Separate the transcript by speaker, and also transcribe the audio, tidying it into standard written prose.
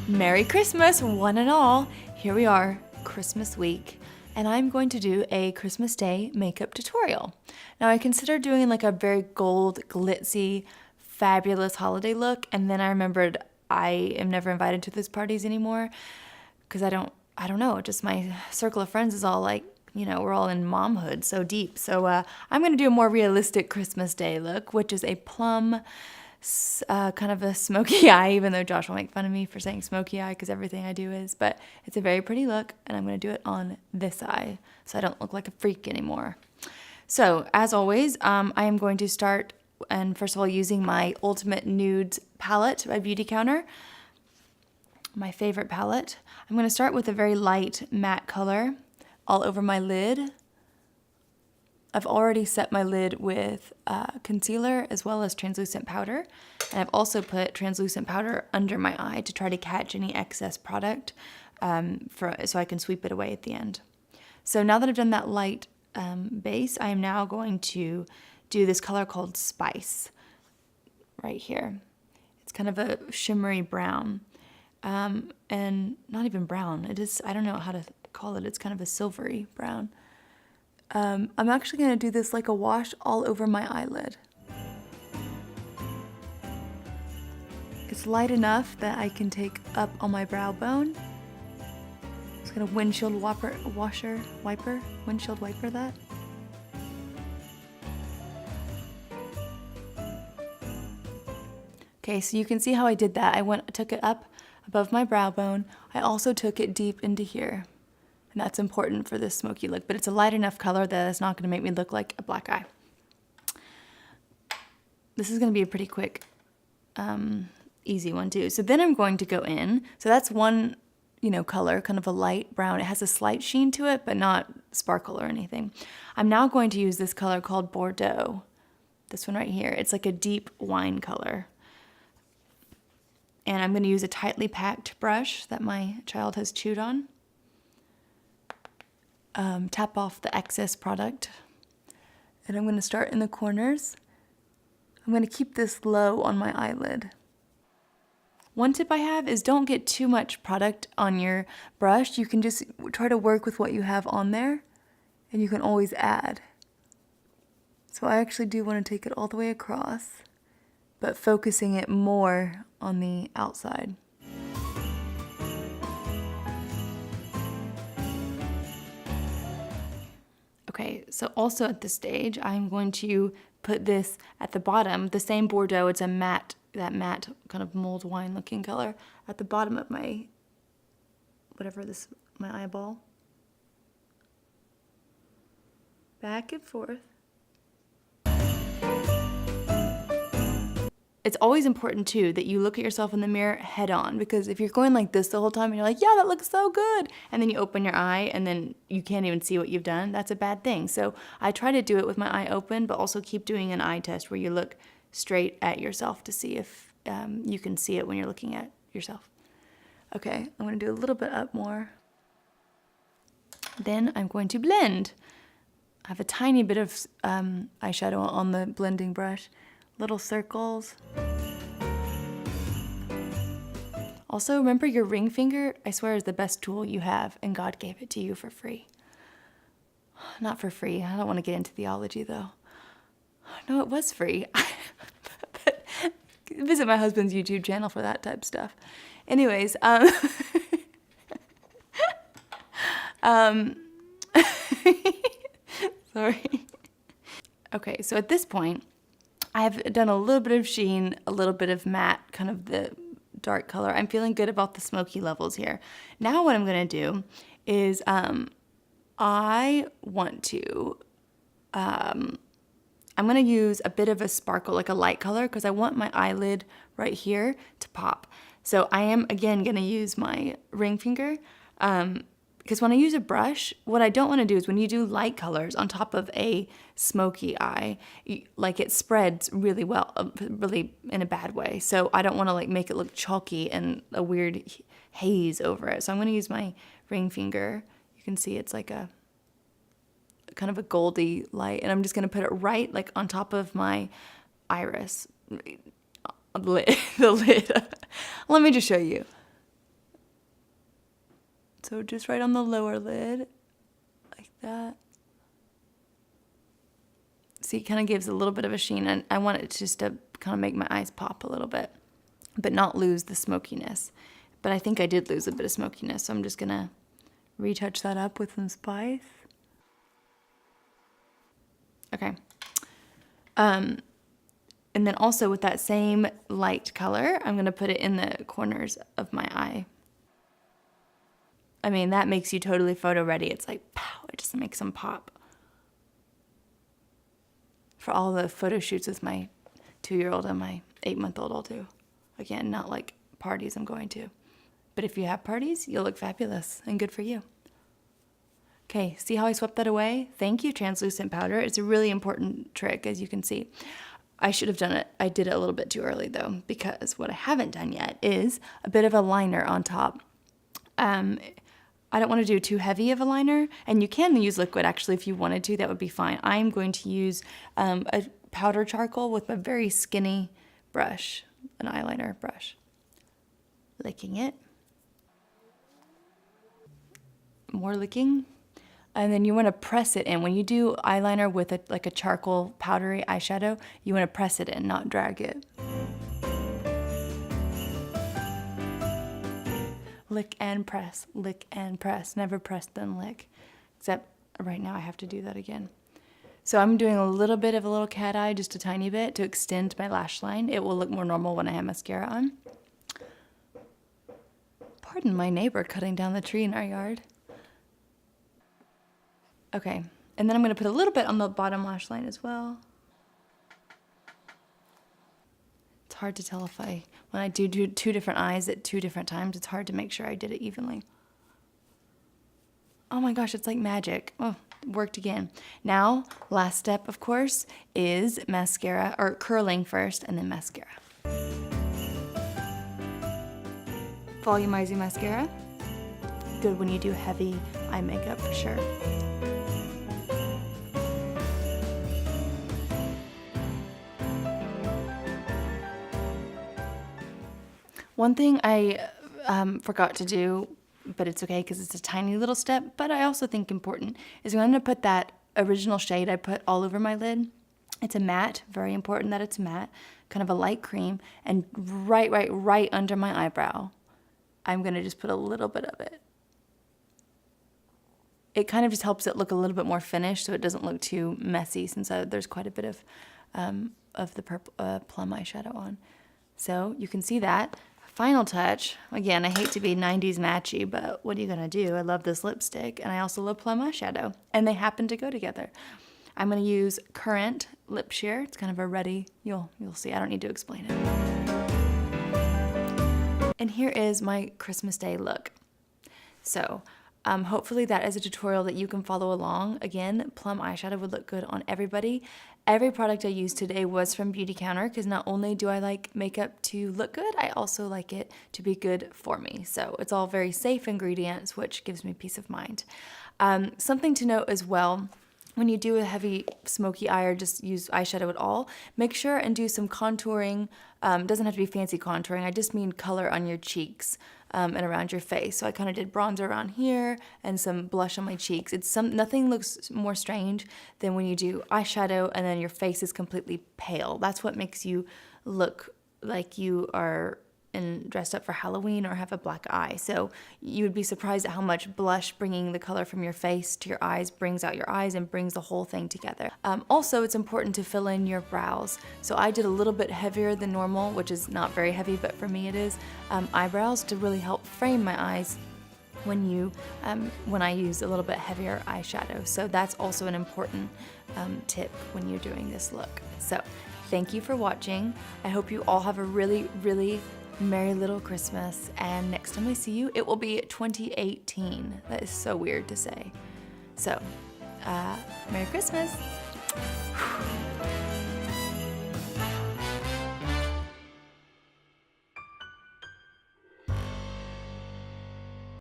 Speaker 1: Merry Christmas, one and all. Here we are, Christmas week, and I'm going to do a Christmas Day makeup tutorial. Now I considered doing like a very gold, glitzy, fabulous holiday look, and then I remembered I am never invited to those parties anymore because I don't know, just my circle of friends is all like, you know, we're all in momhood so deep. So I'm going to do a more realistic Christmas Day look, which is a plum, kind of a smoky eye, even though Josh will make fun of me for saying smoky eye because everything I do is, but it's a very pretty look, and I'm going to do it on this eye so I don't look like a freak anymore. So as always, I am going to start, and first of all, using my Ultimate Nudes palette by Beautycounter, my favorite palette. I'm going to start with a very light matte color all over my lid. I've already set my lid with concealer as well as translucent powder. And I've also put translucent powder under my eye to try to catch any excess product so I can sweep it away at the end. So now that I've done that light base, I am now going to do this color called Spice right here. It's kind of a shimmery brown. And not even brown. It is, I don't know how to call it. It's kind of a silvery brown. I'm actually going to do this like a wash all over my eyelid. It's light enough that I can take up on my brow bone. Just going to windshield wiper that. Okay, so you can see how I did that. I took it up above my brow bone. I also took it deep into here. And that's important for this smoky look, but it's a light enough color that it's not going to make me look like a black eye. This is going to be a pretty quick, easy one too. So then I'm going to go in. So that's one, color, kind of a light brown. It has a slight sheen to it, but not sparkle or anything. I'm now going to use this color called Bordeux. This one right here. It's like a deep wine color. And I'm going to use a tightly packed brush that my child has chewed on. Tap off the excess product, and I'm going to start in the corners. I'm going to keep this low on my eyelid. One tip I have is don't get too much product on your brush. You can just try to work with what you have on there, and you can always add. So I actually do want to take it all the way across, but focusing it more on the outside. Okay, so also at this stage, I'm going to put this at the bottom, the same Bordeaux. It's a matte, that matte kind of mulled wine looking color at the bottom of my, my eyeball. Back and forth. It's always important too that you look at yourself in the mirror head on, because if you're going like this the whole time and you're like, yeah, that looks so good, and then you open your eye and then you can't even see what you've done, that's a bad thing. So I try to do it with my eye open, but also keep doing an eye test where you look straight at yourself to see if you can see it when you're looking at yourself. Okay, I'm going to do a little bit up more. Then I'm going to blend. I have a tiny bit of eyeshadow on the blending brush. Little circles. Also, remember your ring finger, I swear, is the best tool you have, and God gave it to you for free. Not for free. I don't want to get into theology, though. No, it was free. But visit my husband's YouTube channel for that type stuff. Anyways, sorry. Okay, so at this point, I have done a little bit of sheen, a little bit of matte, kind of the dark color. I'm feeling good about the smoky levels here. Now what I'm going to do is I want to, I'm going to use a bit of a sparkle, like a light color, because I want my eyelid right here to pop. So I am, again, going to use my ring finger. Because when I use a brush, what I don't want to do is when you do light colors on top of a smoky eye, like it spreads really well, really in a bad way. So I don't want to like make it look chalky and a weird haze over it. So I'm going to use my ring finger. You can see it's like a kind of a goldy light, and I'm just going to put it right like on top of my iris, the lid. Let me just show you. So just right on the lower lid, like that. See, it kind of gives a little bit of a sheen, and I want it just to kind of make my eyes pop a little bit, but not lose the smokiness. But I think I did lose a bit of smokiness, so I'm just gonna retouch that up with some spice. Okay. And then also with that same light color, I'm gonna put it in the corners of my eye. I mean, that makes you totally photo ready. It's like, pow, it just makes them pop. For all the photo shoots with my 2-year-old and my 8-month-old, I'll do. Again, not like parties I'm going to. But if you have parties, you'll look fabulous and good for you. Okay, see how I swept that away? Thank you, translucent powder. It's a really important trick, as you can see. I should have done it. I did it a little bit too early though, because what I haven't done yet is a bit of a liner on top. I don't want to do too heavy of a liner, and you can use liquid actually if you wanted to, that would be fine. I'm going to use a powder charcoal with a very skinny brush, an eyeliner brush. Licking it. More licking. And then you want to press it in. When you do eyeliner with like a charcoal powdery eyeshadow, you want to press it in, not drag it. Lick and press, never press then lick. Except right now I have to do that again. So I'm doing a little bit of a little cat eye, just a tiny bit, to extend my lash line. It will look more normal when I have mascara on. Pardon my neighbor cutting down the tree in our yard. Okay, and then I'm gonna put a little bit on the bottom lash line as well. It's hard to tell if when I do two different eyes at 2 different times, it's hard to make sure I did it evenly. Oh my gosh, it's like magic. Oh, it worked again. Now, last step, of course, is mascara, or curling first, and then mascara. Volumizing mascara. Good when you do heavy eye makeup for sure. One thing I forgot to do, but it's okay because it's a tiny little step, but I also think important, is I'm going to put that original shade I put all over my lid. It's a matte, very important that it's matte, kind of a light cream, and right under my eyebrow, I'm going to just put a little bit of it. It kind of just helps it look a little bit more finished so it doesn't look too messy, since there's quite a bit of the purple plum eyeshadow on. So you can see that. Final touch, again, I hate to be 90s matchy, but what are you gonna do? I love this lipstick, and I also love plum eyeshadow, and they happen to go together. I'm gonna use Currant Lipsheer. It's kind of a ready, you'll see, I don't need to explain it. And here is my Christmas Day look. So, hopefully that is a tutorial that you can follow along. Again, plum eyeshadow would look good on everybody. Every product I used today was from Beautycounter, because not only do I like makeup to look good, I also like it to be good for me. So it's all very safe ingredients, which gives me peace of mind. Something to note as well, when you do a heavy smoky eye or just use eyeshadow at all, make sure and do some contouring. Doesn't have to be fancy contouring, I just mean color on your cheeks and around your face. So I kind of did bronzer around here and some blush on my cheeks. Nothing looks more strange than when you do eyeshadow and then your face is completely pale. That's what makes you look like you are dressed up for Halloween or have a black eye. So you would be surprised at how much blush bringing the color from your face to your eyes brings out your eyes and brings the whole thing together. Also, it's important to fill in your brows. So I did a little bit heavier than normal, which is not very heavy, but for me it is, eyebrows to really help frame my eyes when I use a little bit heavier eyeshadow. So that's also an important tip when you're doing this look. So thank you for watching. I hope you all have a really, really Merry little Christmas, and next time I see you, it will be 2018. That is so weird to say. So, Merry Christmas.